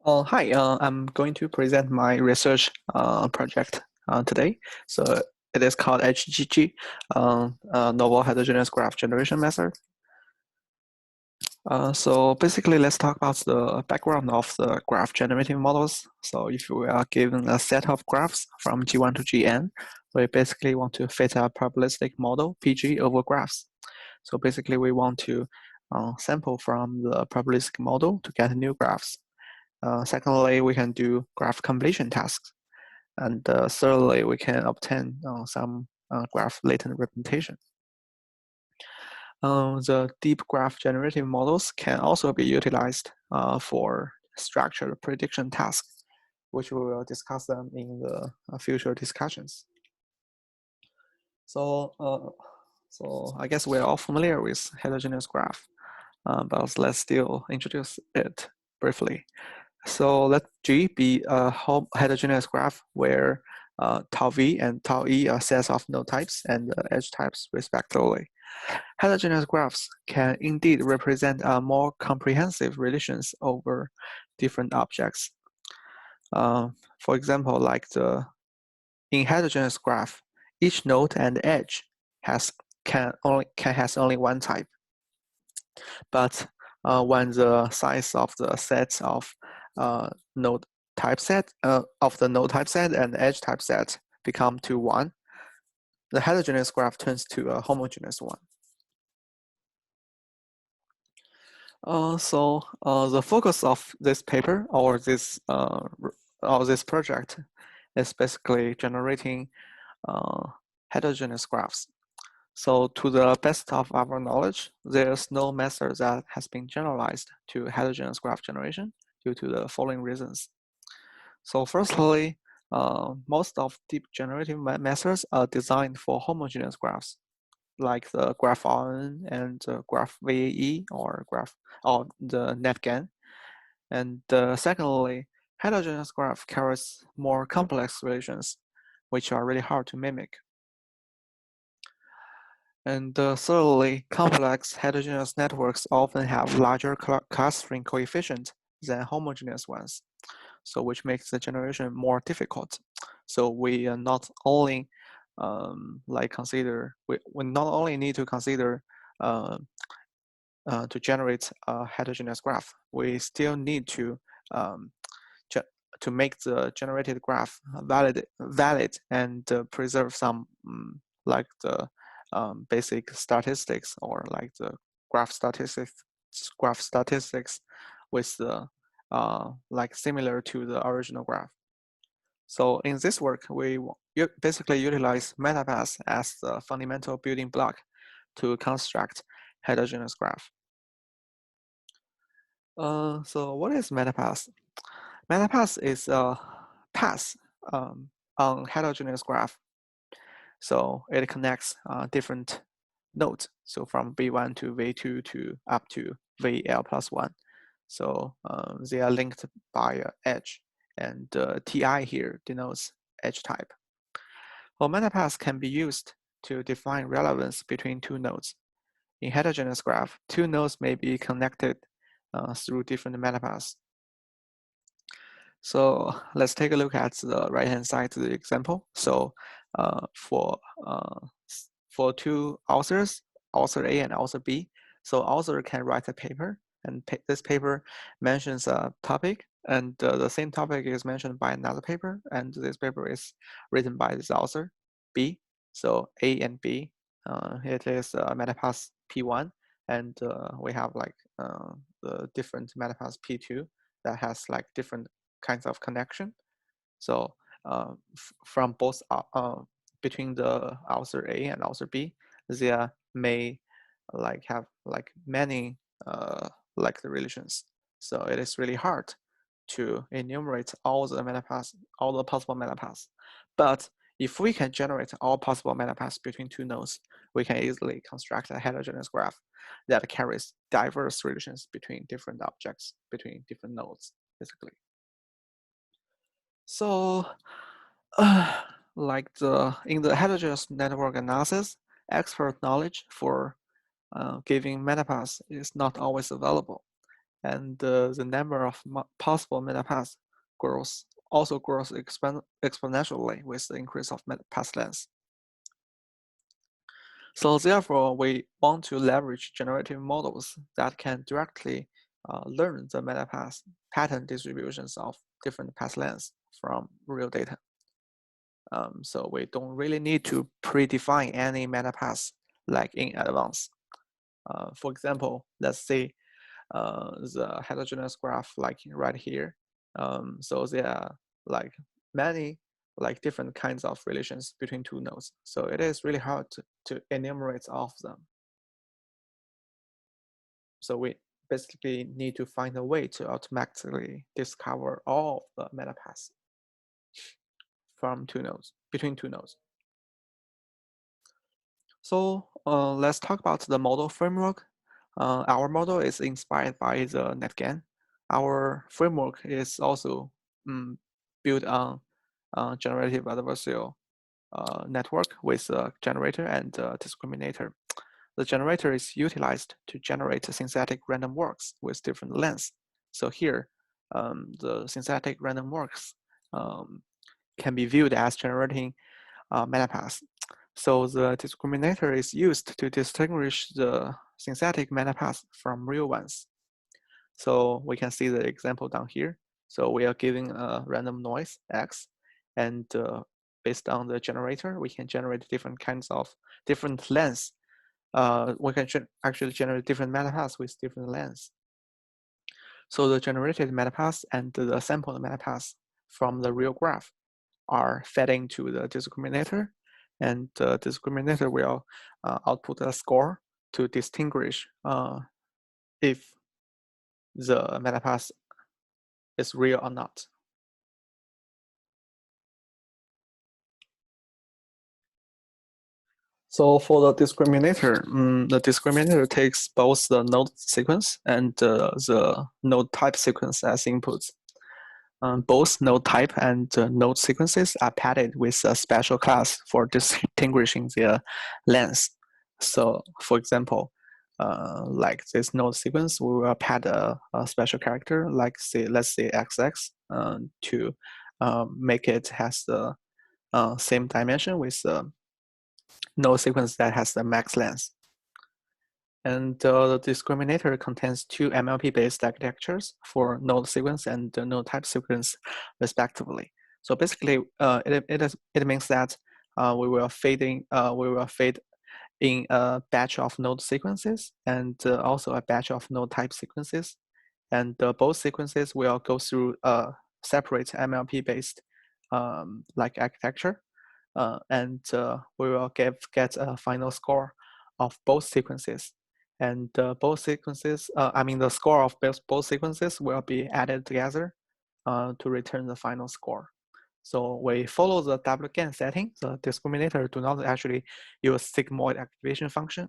Hi, I'm going to present my research project today. So it is called HGG, Novel Heterogeneous Graph Generation Method. So basically, let's talk about the background of the graph generating models. So if we are given a set of graphs from G1 to Gn, we basically want to fit a probabilistic model, PG, over graphs. So basically, we want to sample from the probabilistic model to get new graphs. Secondly, we can do graph completion tasks. And thirdly, we can obtain some graph latent representation. The deep graph generative models can also be utilized for structured prediction tasks, which we will discuss them in the future discussions. So I guess we're all familiar with heterogeneous graph, but let's still introduce it briefly. So let G be a heterogeneous graph where tau v and tau e are sets of node types and edge types respectively. Heterogeneous graphs can indeed represent more comprehensive relations over different objects. For example, in heterogeneous graph, each node and edge has only one type. But when the size of the sets of node type set and edge type set become to 1, the heterogeneous graph turns to a homogeneous one. So the focus of this paper or this project is basically generating heterogeneous graphs. So to the best of our knowledge, there's no method that has been generalized to heterogeneous graph generation due to the following reasons. So firstly, most of deep generative methods are designed for homogeneous graphs, like the graph RN and the graph VAE or the NetGAN. And secondly, heterogeneous graph carries more complex relations, which are really hard to mimic. And thirdly, complex heterogeneous networks often have larger clustering coefficient than homogeneous ones, so which makes the generation more difficult. So we not only we not only need to consider to generate a heterogeneous graph, we still need to make the generated graph valid and preserve some like the basic statistics or like the graph statistics with the like similar to the original graph. So in this work, we basically utilize MetaPath as the fundamental building block to construct heterogeneous graph. So what is MetaPath? MetaPath is a path on heterogeneous graph. So it connects different nodes. So from V1 to V2 to up to VL+1. So they are linked by an edge, and TI here denotes edge type. Well, MetaPath can be used to define relevance between two nodes. In heterogeneous graph, two nodes may be connected through different MetaPaths. So let's take a look at the right-hand side of the example. So for two authors, author A and author B, so author can write a paper, and this paper mentions a topic, and the same topic is mentioned by another paper, and this paper is written by this author, B. So A and B, it is MetaPath P1, and we have like the different MetaPath P2 that has like different kinds of connection. So from both between the author A and author B, there may have many like the relations. So it is really hard to enumerate all the possible metapaths. But if we can generate all possible metapaths between two nodes, we can easily construct a heterogeneous graph that carries diverse relations between different objects, between different nodes, basically. So, in the heterogeneous network analysis, expert knowledge for giving metapaths is not always available, and the number of possible metapaths also grows exponentially with the increase of metapath length. So therefore, we want to leverage generative models that can directly learn the metapath pattern distributions of different path lengths from real data. So we don't really need to predefine any metapaths like in advance. For example, let's say the heterogeneous graph like right here. So there are like many like different kinds of relations between two nodes. So it is really hard to enumerate all of them. So we basically need to find a way to automatically discover all of the metapaths from two nodes, between two nodes. So let's talk about the model framework. Our model is inspired by the NetGAN. Our framework is also built on generative adversarial network with a generator and a discriminator. The generator is utilized to generate synthetic random walks with different lengths. So here, the synthetic random walks can be viewed as generating metapaths. So the discriminator is used to distinguish the synthetic metapaths from real ones. So we can see the example down here. So we are giving a random noise X, and based on the generator, we can generate different kinds of different lengths. We can actually generate different metapaths with different lengths. So the generated metapaths and the sampled metapaths from the real graph are fed into the discriminator, and the discriminator will output a score to distinguish if the metapath is real or not. So for the discriminator takes both the node sequence and the node type sequence as inputs. Both node type and node sequences are padded with a special class for distinguishing their lengths. So for example, like this node sequence, we will pad a special character, like let's say XX, to make it has the same dimension with the node sequence that has the max length. And the discriminator contains two MLP-based architectures for node sequence and the node type sequence, respectively. So basically, it means that we will feed in a batch of node sequences and also a batch of node type sequences, and both sequences will go through a separate MLP-based like architecture, and we will get a final score of both sequences. And both sequences, the score of both sequences will be added together to return the final score. So we follow the WGAN setting. The discriminator do not actually use sigmoid activation function.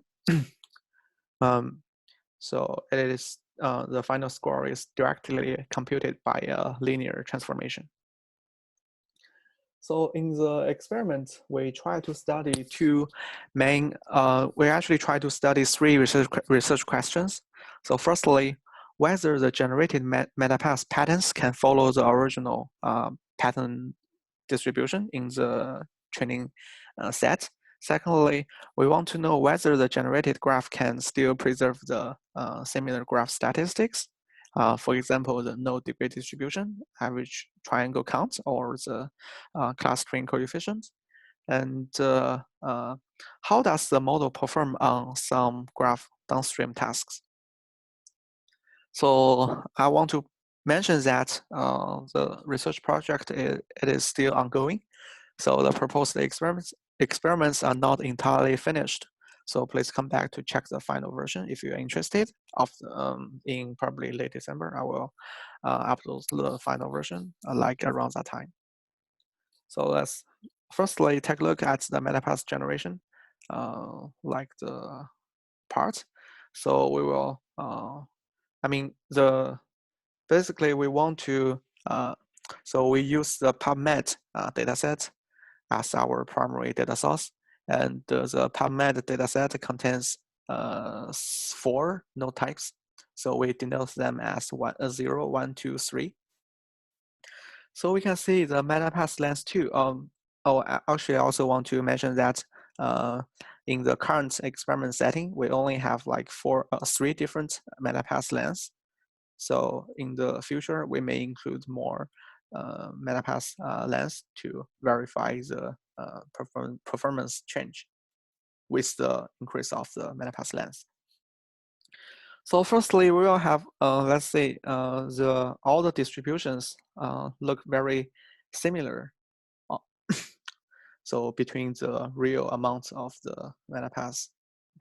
So it is the final score is directly computed by a linear transformation. So in the experiment, we try to study we actually try to study three research questions. So firstly, whether the generated metapath patterns can follow the original pattern distribution in the training set. Secondly, we want to know whether the generated graph can still preserve the similar graph statistics. For example, the node degree distribution, average triangle count, or the clustering coefficient. And how does the model perform on some graph downstream tasks? So I want to mention that the research project it is still ongoing. So the proposed experiments are not entirely finished. So please come back to check the final version if you're interested. In probably late December, I will upload the final version like around that time. So let's firstly take a look at the metapath generation, like the part. So we will, basically we want to, so we use the PubMed dataset as our primary data source. And the PubMed dataset contains 4 node types. So we denote them as 0, 1, 2, 3. So we can see the MetaPath length 2. Actually, I also want to mention that in the current experiment setting, we only have like 3 different MetaPath lengths. So in the future, we may include more MetaPath lengths to verify the performance change with the increase of the MetaPath length. So firstly, we will have, let's say, all the distributions look very similar. So between the real amount of the MetaPath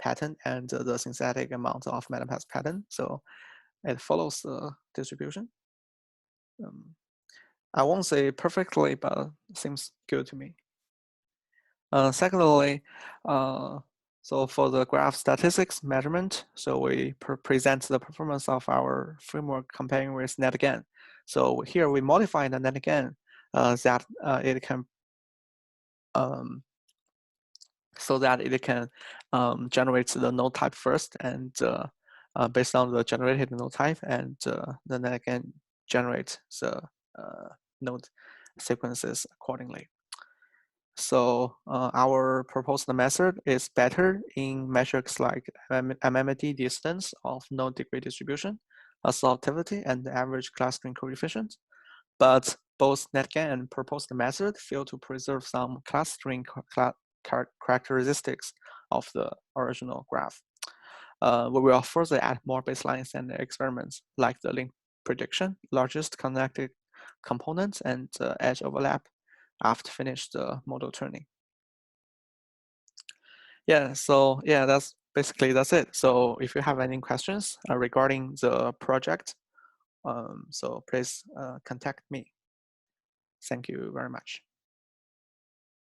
pattern and the synthetic amount of MetaPath pattern. So it follows the distribution. I won't say perfectly, but it seems good to me. Secondly, so for the graph statistics measurement, so we present the performance of our framework comparing with NetGAN. So here we modify the NetGAN that it can so that it can generate the node type first, and based on the generated node type, and then it can generate the node sequences accordingly. So our proposed method is better in metrics like MMT distance of node degree distribution, assortivity, and the average clustering coefficient. But both NetGAN and proposed method fail to preserve some clustering characteristics of the original graph. We will further add more baselines and experiments like the link prediction, largest connected components, and edge overlap after finish the model training. Yeah, so yeah, that's it. So if you have any questions regarding the project, so please contact me. Thank you very much.